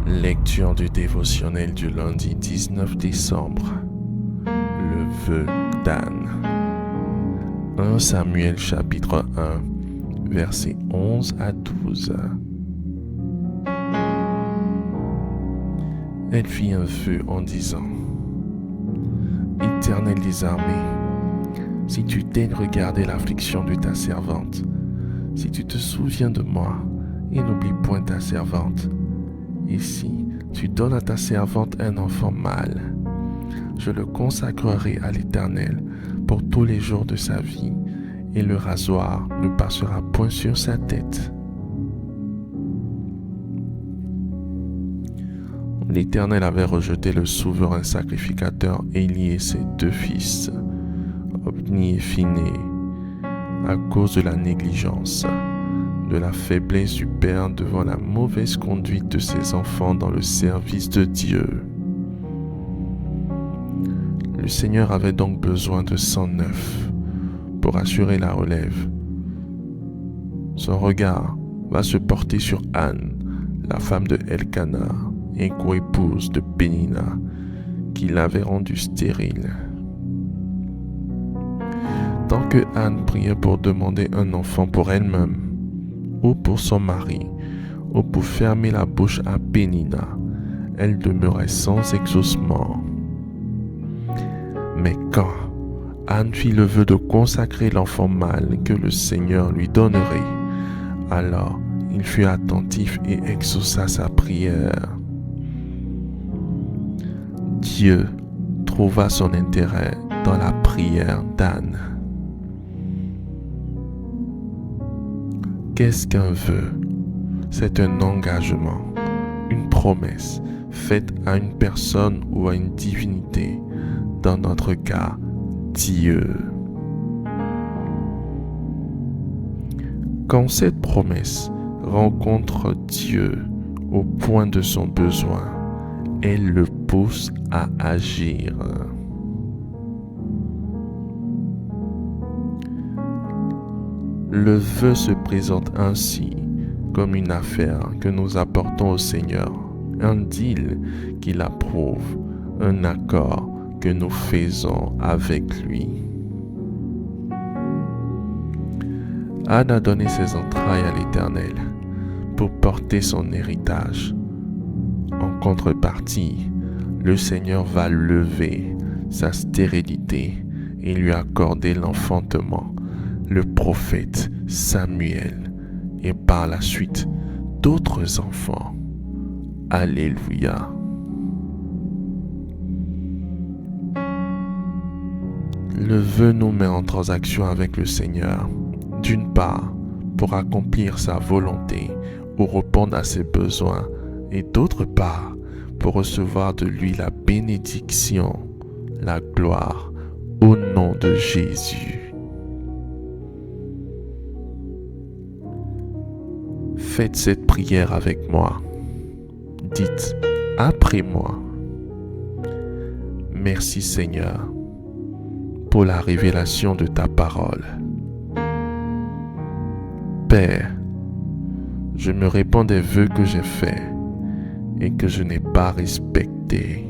Lecture du dévotionnel du lundi 19 décembre. Le vœu d'Anne. 1 Samuel chapitre 1, versets 11 à 12. Elle fit un vœu en disant: Éternel des armées, si tu daignes regarder l'affliction de ta servante, si tu te souviens de moi et n'oublie point ta servante, et si tu donnes à ta servante un enfant mâle, je le consacrerai à l'Éternel pour tous les jours de sa vie, et le rasoir ne passera point sur sa tête. L'Éternel avait rejeté le souverain sacrificateur Élie et ses deux fils, Hofni et Phinehas, à cause de la négligence, de la faiblesse du père devant la mauvaise conduite de ses enfants dans le service de Dieu. Le Seigneur avait donc besoin de sang neuf pour assurer la relève. Son regard va se porter sur Anne, la femme de Elkana et co-épouse de Pénina, qui l'avait rendue stérile. Tant que Anne priait pour demander un enfant pour elle-même, ou pour son mari, ou pour fermer la bouche à Pénina, elle demeurait sans exaucement. Mais quand Anne fit le vœu de consacrer l'enfant mâle que le Seigneur lui donnerait, alors il fut attentif et exauça sa prière. Dieu trouva son intérêt dans la prière d'Anne. Qu'est-ce qu'un vœu? C'est un engagement, une promesse faite à une personne ou à une divinité, dans notre cas, Dieu. Quand cette promesse rencontre Dieu au point de son besoin, elle le pousse à agir. Le vœu se présente ainsi comme une affaire que nous apportons au Seigneur, un deal qu'il approuve, un accord que nous faisons avec lui. Anne a donné ses entrailles à l'Éternel pour porter son héritage. En contrepartie, le Seigneur va lever sa stérilité et lui accorder l'enfantement, le prophète Samuel, et par la suite d'autres enfants. Alléluia. Le vœu nous met en transaction avec le Seigneur, d'une part pour accomplir sa volonté ou répondre à ses besoins, et d'autre part pour recevoir de lui la bénédiction, la gloire, au nom de Jésus. Faites cette prière avec moi. Dites après moi: Merci Seigneur pour la révélation de ta parole. Père, je me répands des vœux que j'ai faits et que je n'ai pas respectés.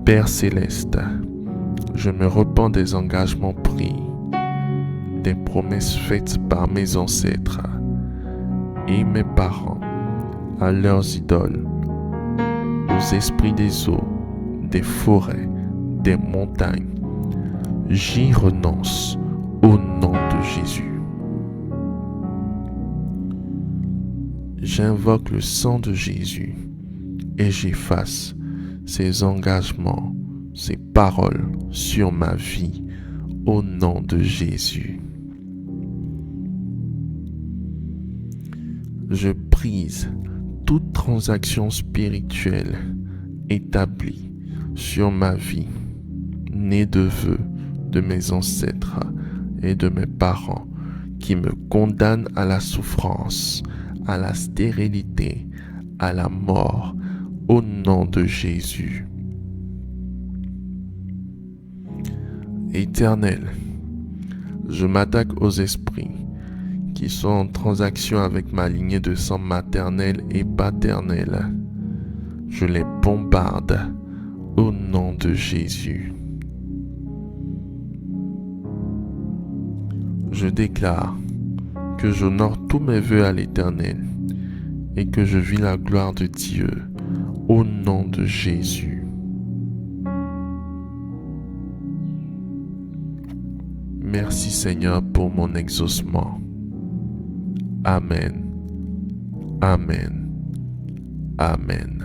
Père céleste, je me repens des engagements pris, des promesses faites par mes ancêtres et mes parents à leurs idoles, aux esprits des eaux, des forêts, des montagnes. J'y renonce au nom de Jésus. J'invoque le sang de Jésus et j'efface ces engagements, ces paroles sur ma vie au nom de Jésus. Je brise toute transaction spirituelle établie sur ma vie, née de vœux de mes ancêtres et de mes parents, qui me condamnent à la souffrance, à la stérilité, à la mort, au nom de Jésus. Éternel, je m'attaque aux esprits qui sont en transaction avec ma lignée de sang maternelle et paternelle. Je les bombarde au nom de Jésus. Je déclare que j'honore tous mes vœux à l'Éternel et que je vis la gloire de Dieu au nom de Jésus. Merci Seigneur pour mon exaucement. Amen. Amen. Amen.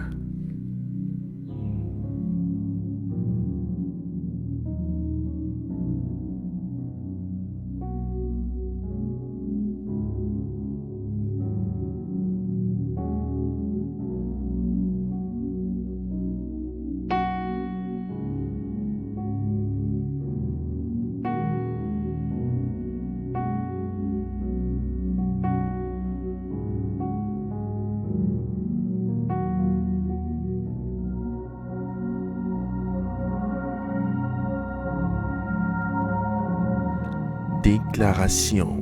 Déclaration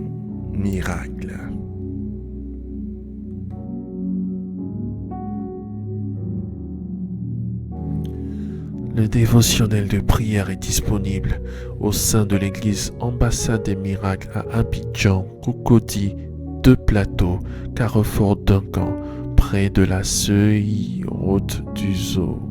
miracle. Le dévotionnel de prière est disponible au sein de l'église Ambassade des Miracles à Abidjan, Cocody, 2 Plateaux, Carrefour Duncan, près de la Seuille, route du Zoo.